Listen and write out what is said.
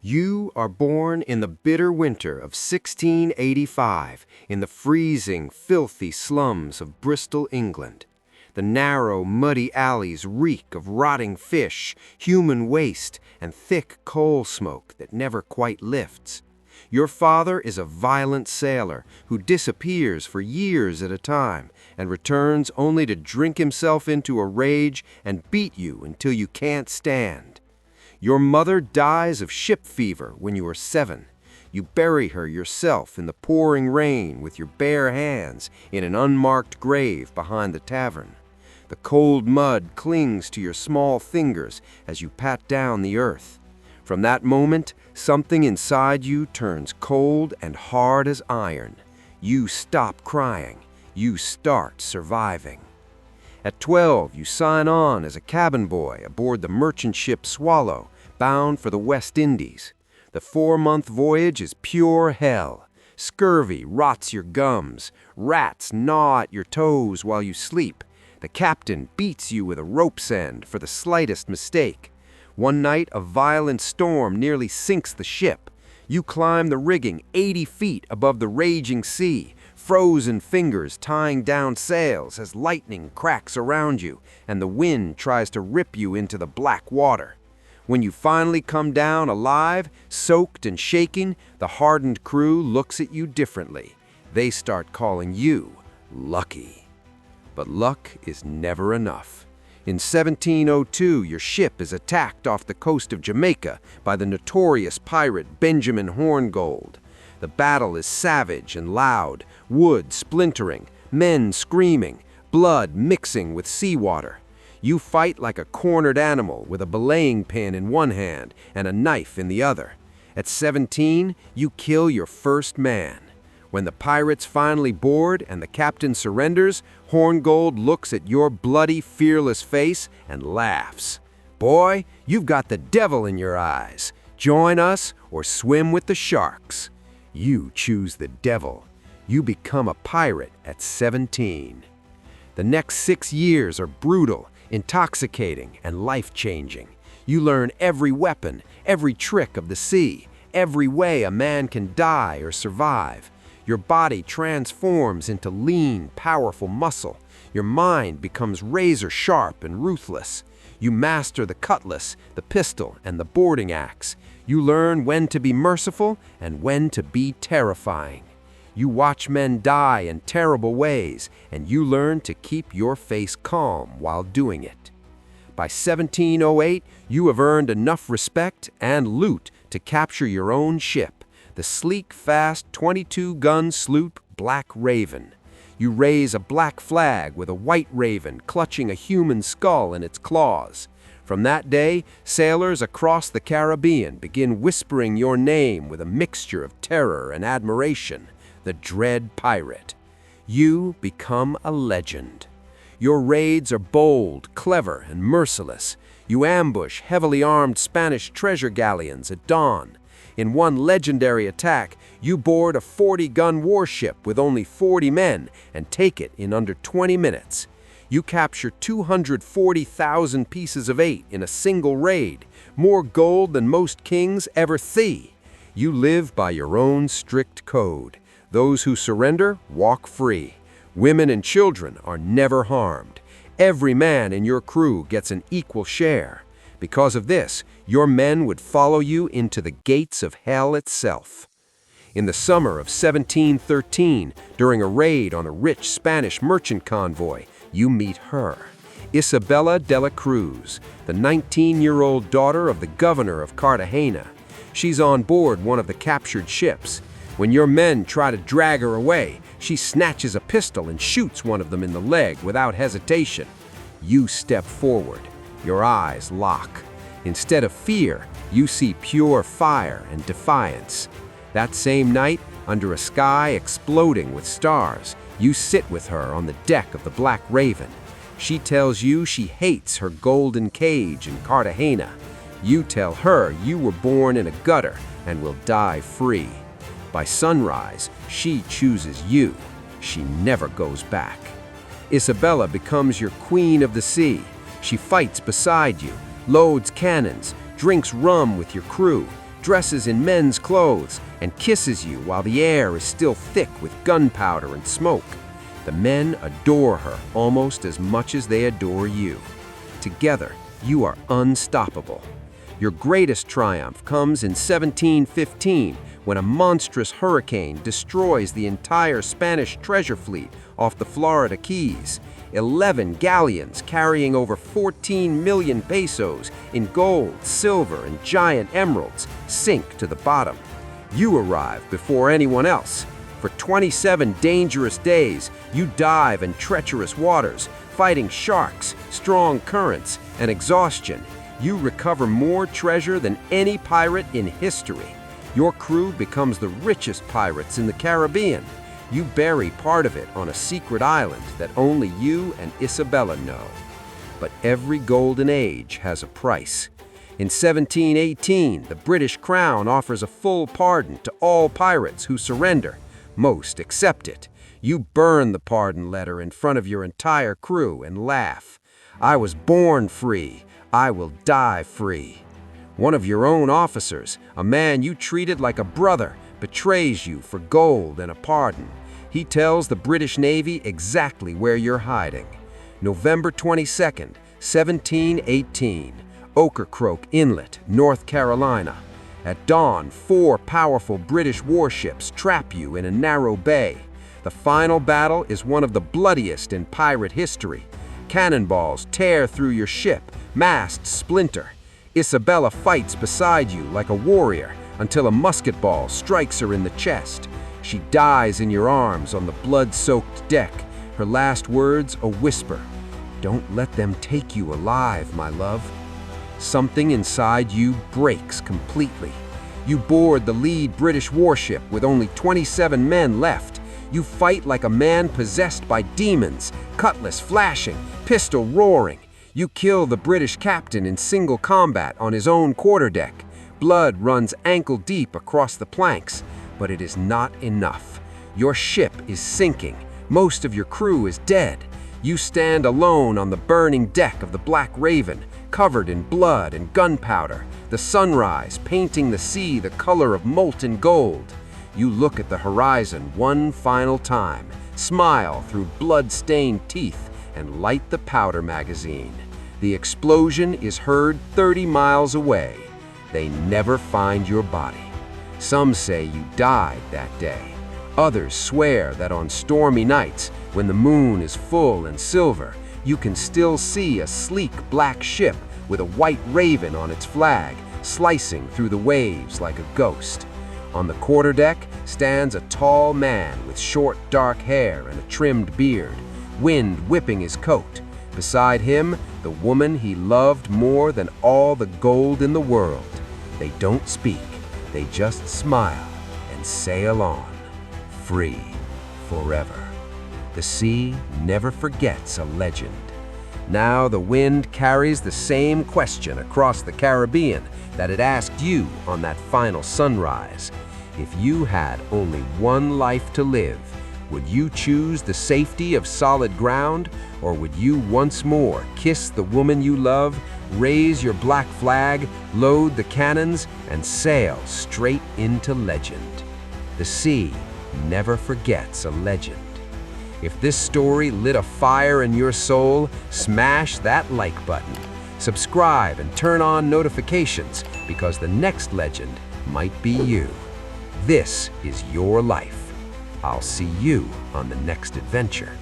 You are born in the bitter winter of 1685 in the freezing, filthy slums of Bristol, England. The narrow, muddy alleys reek of rotting fish, human waste, and thick coal smoke that never quite lifts. Your father is a violent sailor who disappears for years at a time and returns only to drink himself into a rage and beat you until you can't stand. Your mother dies of ship fever when you are 7. You bury her yourself in the pouring rain with your bare hands in an unmarked grave behind the tavern. The cold mud clings to your small fingers as you pat down the earth. From that moment, something inside you turns cold and hard as iron. You stop crying. You start surviving. At 12, you sign on as a cabin boy aboard the merchant ship Swallow, bound for the West Indies. The 4-month voyage is pure hell. Scurvy rots your gums. Rats gnaw at your toes while you sleep. The captain beats you with a rope's end for the slightest mistake. One night, a violent storm nearly sinks the ship. You climb the rigging 80 feet above the raging sea, frozen fingers tying down sails as lightning cracks around you and the wind tries to rip you into the black water. When you finally come down alive, soaked and shaking, the hardened crew looks at you differently. They start calling you lucky. But luck is never enough. In 1702, your ship is attacked off the coast of Jamaica by the notorious pirate Benjamin Hornigold. The battle is savage and loud, wood splintering, men screaming, blood mixing with seawater. You fight like a cornered animal with a belaying pin in one hand and a knife in the other. At 17, you kill your first man. When the pirates finally board and the captain surrenders, Hornigold looks at your bloody, fearless face and laughs. Boy, you've got the devil in your eyes. Join us or swim with the sharks. You choose the devil. You become a pirate at 17. The next 6 years are brutal, intoxicating, and life-changing. You learn every weapon, every trick of the sea, every way a man can die or survive. Your body transforms into lean, powerful muscle. Your mind becomes razor-sharp and ruthless. You master the cutlass, the pistol, and the boarding axe. You learn when to be merciful and when to be terrifying. You watch men die in terrible ways, and you learn to keep your face calm while doing it. By 1708, you have earned enough respect and loot to capture your own ship, the sleek, fast 22-gun sloop Black Raven. You raise a black flag with a white raven clutching a human skull in its claws. From that day, sailors across the Caribbean begin whispering your name with a mixture of terror and admiration, the dread pirate. You become a legend. Your raids are bold, clever, and merciless. You ambush heavily armed Spanish treasure galleons at dawn. In one legendary attack, you board a 40-gun warship with only 40 men and take it in under 20 minutes. You capture 240,000 pieces of 8 in a single raid, more gold than most kings ever see. You live by your own strict code. Those who surrender walk free. Women and children are never harmed. Every man in your crew gets an equal share. Because of this, your men would follow you into the gates of hell itself. In the summer of 1713, during a raid on a rich Spanish merchant convoy, you meet her, Isabella de la Cruz, the 19-year-old daughter of the governor of Cartagena. She's on board one of the captured ships. When your men try to drag her away, she snatches a pistol and shoots one of them in the leg without hesitation. You step forward. Your eyes lock. Instead of fear, you see pure fire and defiance. That same night, under a sky exploding with stars, you sit with her on the deck of the Black Raven. She tells you she hates her golden cage in Cartagena. You tell her you were born in a gutter and will die free. By sunrise, she chooses you. She never goes back. Isabella becomes your queen of the sea. She fights beside you, loads cannons, drinks rum with your crew, dresses in men's clothes, and kisses you while the air is still thick with gunpowder and smoke. The men adore her almost as much as they adore you. Together, you are unstoppable. Your greatest triumph comes in 1715 when a monstrous hurricane destroys the entire Spanish treasure fleet off the Florida Keys. 11 galleons carrying over 14 million pesos in gold, silver, and giant emeralds sink to the bottom. You arrive before anyone else. For 27 dangerous days, you dive in treacherous waters, fighting sharks, strong currents, and exhaustion. You recover more treasure than any pirate in history. Your crew becomes the richest pirates in the Caribbean. You bury part of it on a secret island that only you and Isabella know. But every golden age has a price. In 1718, the British Crown offers a full pardon to all pirates who surrender. Most accept it. You burn the pardon letter in front of your entire crew and laugh. I was born free. I will die free. One of your own officers, a man you treated like a brother, betrays you for gold and a pardon. He tells the British Navy exactly where you're hiding. November 22nd, 1718, Ocracoke Inlet, North Carolina. At dawn, 4 powerful British warships trap you in a narrow bay. The final battle is one of the bloodiest in pirate history. Cannonballs tear through your ship, masts splinter. Isabella fights beside you like a warrior until a musket ball strikes her in the chest. She dies in your arms on the blood-soaked deck, her last words a whisper. Don't let them take you alive, my love. Something inside you breaks completely. You board the lead British warship with only 27 men left. You fight like a man possessed by demons, cutlass flashing, pistol roaring. You kill the British captain in single combat on his own quarterdeck. Blood runs ankle-deep across the planks. But it is not enough. Your ship is sinking. Most of your crew is dead. You stand alone on the burning deck of the Black Raven, covered in blood and gunpowder, the sunrise painting the sea the color of molten gold. You look at the horizon one final time, smile through blood-stained teeth, and light the powder magazine. The explosion is heard 30 miles away. They never find your body. Some say you died that day. Others swear that on stormy nights, when the moon is full and silver, you can still see a sleek black ship with a white raven on its flag, slicing through the waves like a ghost. On the quarterdeck stands a tall man with short dark hair and a trimmed beard, wind whipping his coat. Beside him, the woman he loved more than all the gold in the world. They don't speak. They just smile and sail on, free forever. The sea never forgets a legend. Now the wind carries the same question across the Caribbean that it asked you on that final sunrise. If you had only one life to live, would you choose the safety of solid ground, or would you once more kiss the woman you love, raise your black flag, load the cannons, and sail straight into legend? The sea never forgets a legend. If this story lit a fire in your soul, smash that like button. Subscribe and turn on notifications, because the next legend might be you. This is your life. I'll see you on the next adventure.